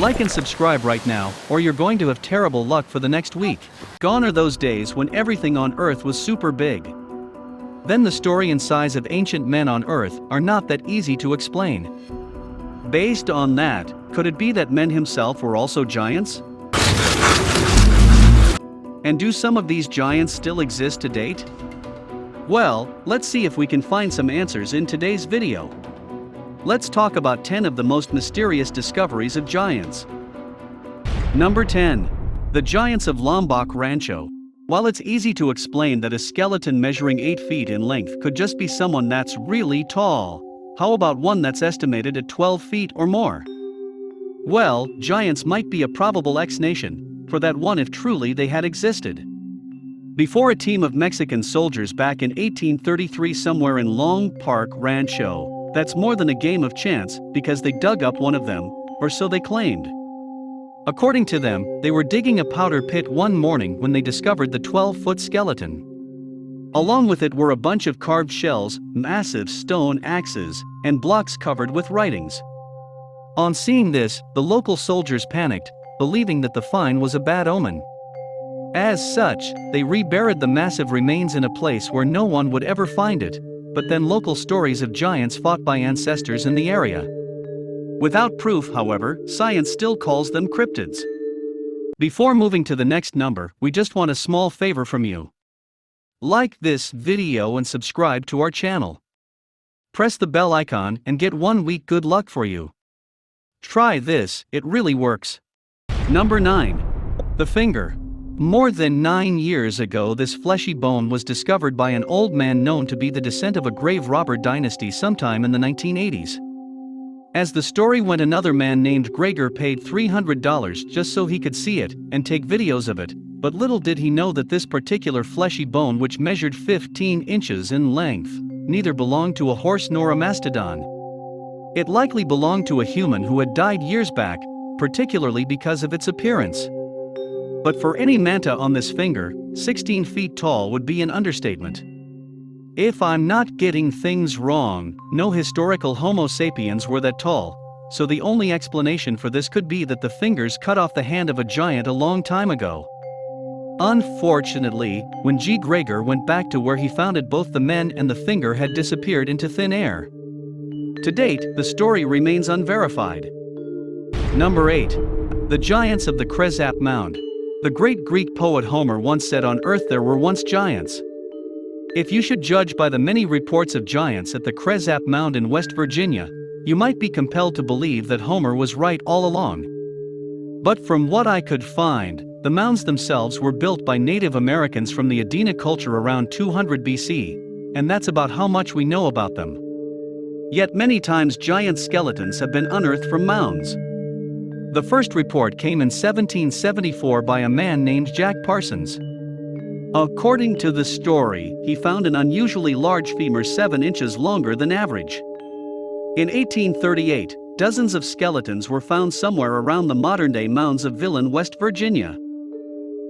Like and subscribe right now, or you're going to have terrible luck for the next week. Gone are those days when everything on Earth was super big. Then the story and size of ancient men on Earth are not that easy to explain. Based on that, could it be that men himself were also giants? And do some of these giants still exist to date? Well, let's see if we can find some answers in today's video. Let's talk about 10 of the most mysterious discoveries of giants. Number 10. The giants of Lombok Rancho. While it's easy to explain that a skeleton measuring 8 feet in length could just be someone that's really tall, how about one that's estimated at 12 feet or more? Well, giants might be a probable explanation for that one if truly they had existed. Before a team of Mexican soldiers back in 1833 somewhere in Long Park Rancho, that's more than a game of chance because they dug up one of them, or so they claimed. According to them, they were digging a powder pit one morning when they discovered the 12-foot skeleton. Along with it were a bunch of carved shells, massive stone axes, and blocks covered with writings. On seeing this, the local soldiers panicked, believing that the find was a bad omen. As such, they reburied the massive remains in a place where no one would ever find it, but then local stories of giants fought by ancestors in the area. Without proof, however, science still calls them cryptids. Before moving to the next number, we just want a small favor from you. Like this video and subscribe to our channel. Press the bell icon and get 1 week good luck for you. Try this, it really works. Number 9. The finger. More than 9 years ago, this fleshy bone was discovered by an old man known to be the descent of a grave robber dynasty sometime in the 1980s. As the story went, another man named Gregor paid $300 just so he could see it and take videos of it, but little did he know that this particular fleshy bone, which measured 15 inches in length, neither belonged to a horse nor a mastodon. It likely belonged to a human who had died years back, particularly because of its appearance. But for any manta on this finger, 16 feet tall would be an understatement. If I'm not getting things wrong, no historical Homo sapiens were that tall, so the only explanation for this could be that the fingers cut off the hand of a giant a long time ago. Unfortunately, when G. Gregor went back to where he found it, both the men and the finger had disappeared into thin air. To date, the story remains unverified. Number 8. The giants of the Kresap Mound. The great Greek poet Homer once said, "On Earth there were once giants." If you should judge by the many reports of giants at the Kresap Mound in West Virginia, you might be compelled to believe that Homer was right all along. But from what I could find, the mounds themselves were built by Native Americans from the Adena culture around 200 BC, and that's about how much we know about them. Yet many times giant skeletons have been unearthed from mounds. The first report came in 1774 by a man named Jack Parsons. According to the story, he found an unusually large femur 7 inches longer than average. In 1838, dozens of skeletons were found somewhere around the modern-day mounds of Villain, West Virginia.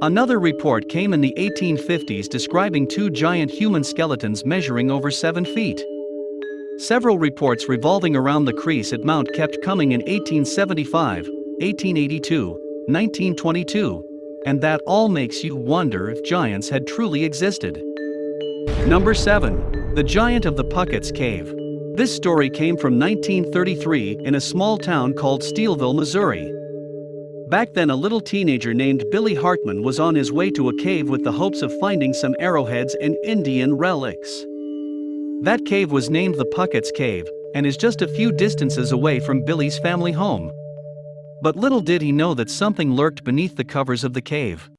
Another report came in the 1850s describing 2 giant human skeletons measuring over 7 feet. Several reports revolving around the crease at Mount kept coming in 1875, 1882, 1922, and that all makes you wonder if giants had truly existed. Number 7. The Giant of the Pucketts Cave. This story came from 1933 in a small town called Steelville, Missouri. Back then, a little teenager named Billy Hartman was on his way to a cave with the hopes of finding some arrowheads and Indian relics. That cave was named the Pucketts Cave, and is just a few distances away from Billy's family home. But little did he know that something lurked beneath the covers of the cave.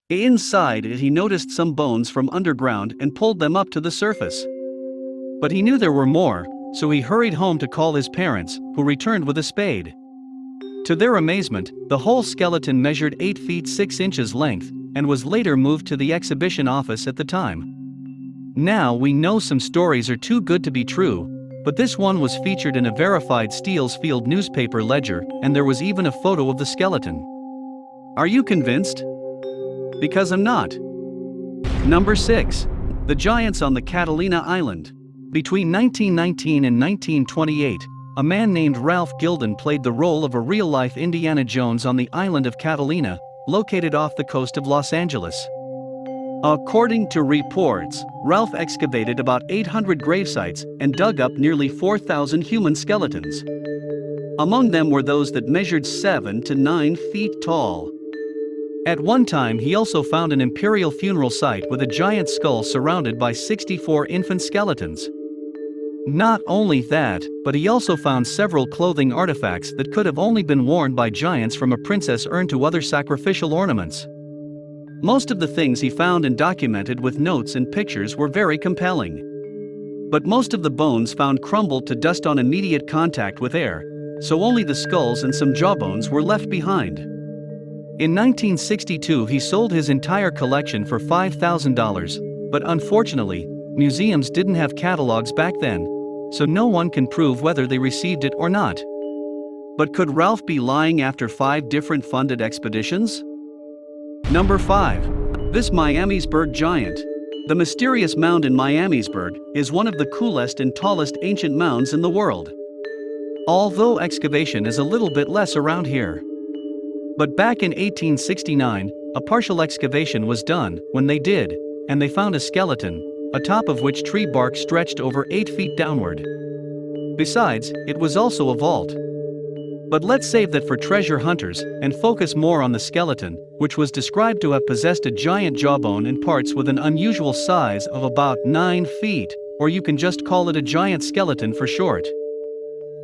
Inside it, he noticed some bones from underground and pulled them up to the surface. But he knew there were more, so he hurried home to call his parents, who returned with a spade. To their amazement, the whole skeleton measured 8 feet 6 inches length, and was later moved to the exhibition office at the time. Now we know some stories are too good to be true, but this one was featured in a verified Steelsfield newspaper ledger, and there was even a photo of the skeleton. Are you convinced? Because I'm not. Number 6. The Giants on the Catalina Island. Between 1919 and 1928, a man named Ralph Gilden played the role of a real-life Indiana Jones on the island of Catalina, located off the coast of Los Angeles. According to reports, Ralph excavated about 800 gravesites and dug up nearly 4,000 human skeletons. Among them were those that measured 7 to 9 feet tall. At one time he also found an imperial funeral site with a giant skull surrounded by 64 infant skeletons. Not only that, but he also found several clothing artifacts that could have only been worn by giants, from a princess urn to other sacrificial ornaments. Most of the things he found and documented with notes and pictures were very compelling. But most of the bones found crumbled to dust on immediate contact with air, so only the skulls and some jawbones were left behind. In 1962 he sold his entire collection for $5,000, but unfortunately, museums didn't have catalogs back then, so no one can prove whether they received it or not. But could Ralph be lying after 5 different funded expeditions? Number 5. This Miamisburg giant. The mysterious mound in Miamisburg is one of the coolest and tallest ancient mounds in the world. Although excavation is a little bit less around here. But back in 1869, a partial excavation was done. When they did, and they found a skeleton, atop of which tree bark stretched over 8 feet downward. Besides, it was also a vault. But let's save that for treasure hunters and focus more on the skeleton, which was described to have possessed a giant jawbone and parts with an unusual size of about 9 feet, or you can just call it a giant skeleton for short.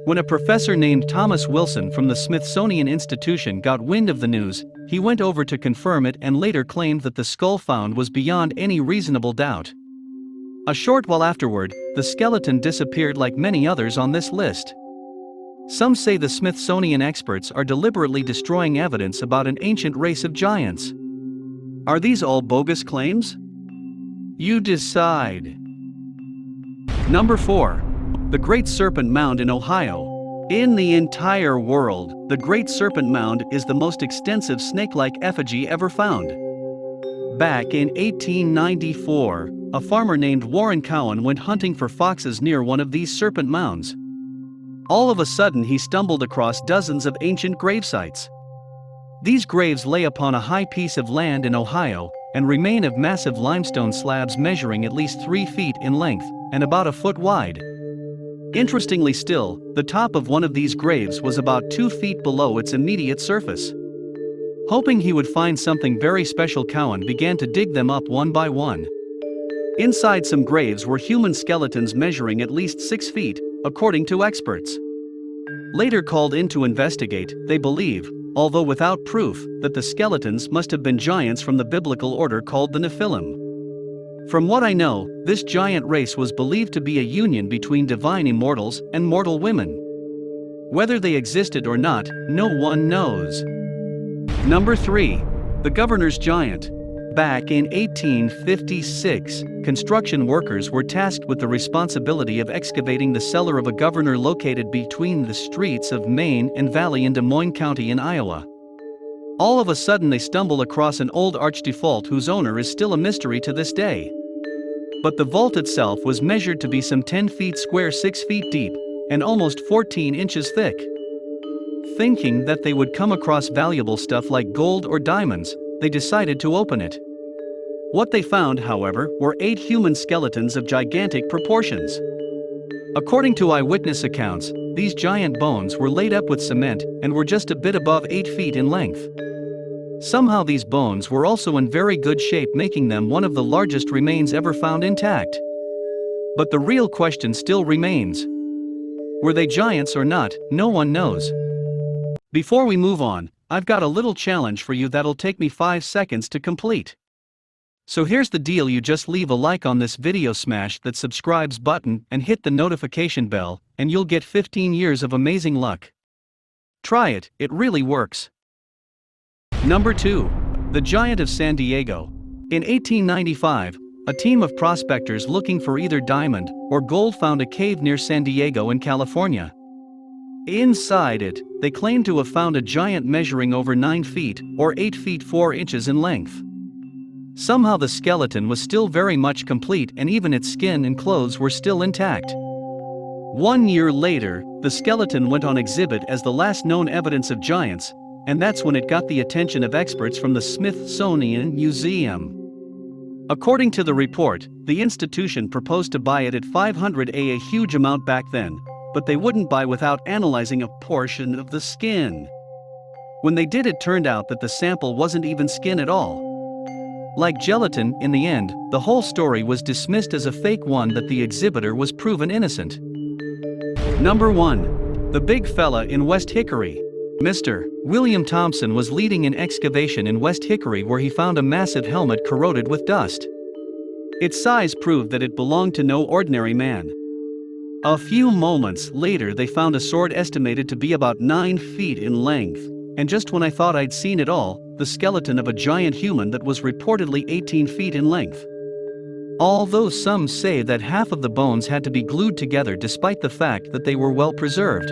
When a professor named Thomas Wilson from the Smithsonian Institution got wind of the news, he went over to confirm it and later claimed that the skull found was beyond any reasonable doubt. A short while afterward, the skeleton disappeared like many others on this list. Some say the Smithsonian experts are deliberately destroying evidence about an ancient race of giants. Are these all bogus claims? You decide. Number 4. The Great Serpent Mound in Ohio. In the entire world, the Great Serpent Mound is the most extensive snake-like effigy ever found. Back in 1894, a farmer named Warren Cowan went hunting for foxes near one of these serpent mounds. All of a sudden he stumbled across dozens of ancient gravesites. These graves lay upon a high piece of land in Ohio and remain of massive limestone slabs measuring at least 3 feet in length and about a foot wide. Interestingly still, the top of one of these graves was about 2 feet below its immediate surface. Hoping he would find something very special, Cowan began to dig them up one by one. Inside some graves were human skeletons measuring at least 6 feet, according to experts. Later called in to investigate, they believe, although without proof, that the skeletons must have been giants from the biblical order called the Nephilim. From what I know, this giant race was believed to be a union between divine immortals and mortal women. Whether they existed or not, no one knows. Number 3. The Governor's Giant. Back in 1856, construction workers were tasked with the responsibility of excavating the cellar of a governor located between the streets of Main and Valley in Des Moines County in Iowa. All of a sudden they stumble across an old arch default whose owner is still a mystery to this day. But the vault itself was measured to be some 10 feet square, 6 feet deep, and almost 14 inches thick. Thinking that they would come across valuable stuff like gold or diamonds, they decided to open it. What they found, however, were 8 human skeletons of gigantic proportions. According to eyewitness accounts, these giant bones were laid up with cement and were just a bit above 8 feet in length. Somehow these bones were also in very good shape, making them one of the largest remains ever found intact. But the real question still remains. Were they giants or not? No one knows. Before we move on, I've got a little challenge for you that'll take me 5 seconds to complete. So here's the deal: you just leave a like on this video, smash that subscribes button and hit the notification bell, and you'll get 15 years of amazing luck. Try it, it really works. Number 2. The Giant of San Diego. In 1895, a team of prospectors looking for either diamond or gold found a cave near San Diego in California. Inside it, they claimed to have found a giant measuring over 9 feet or 8 feet 4 inches in length. Somehow the skeleton was still very much complete and even its skin and clothes were still intact. 1 year later, the skeleton went on exhibit as the last known evidence of giants, and that's when it got the attention of experts from the Smithsonian Museum. According to the report, the institution proposed to buy it at $500, a huge amount back then, but they wouldn't buy without analyzing a portion of the skin. When they did, it turned out that the sample wasn't even skin at all. Like gelatin, in the end, the whole story was dismissed as a fake one that the exhibitor was proven innocent. Number 1. The Big Fella in West Hickory. Mr. William Thompson was leading an excavation in West Hickory where he found a massive helmet corroded with dust. Its size proved that it belonged to no ordinary man. A few moments later, they found a sword estimated to be about 9 feet in length, and just when I thought I'd seen it all, the skeleton of a giant human that was reportedly 18 feet in length. Although some say that half of the bones had to be glued together despite the fact that they were well preserved.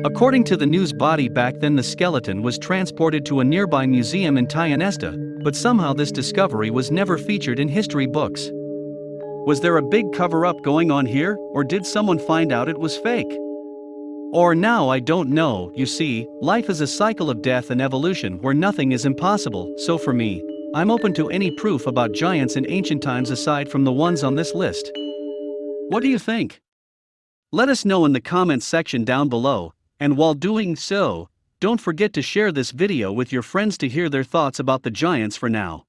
According to the news body back then, the skeleton was transported to a nearby museum in Tionesta, but somehow this discovery was never featured in history books. Was there a big cover-up going on here, or did someone find out it was fake? Or now I don't know. You see, life is a cycle of death and evolution where nothing is impossible, so for me, I'm open to any proof about giants in ancient times aside from the ones on this list. What do you think? Let us know in the comments section down below, and while doing so, don't forget to share this video with your friends to hear their thoughts about the giants for now.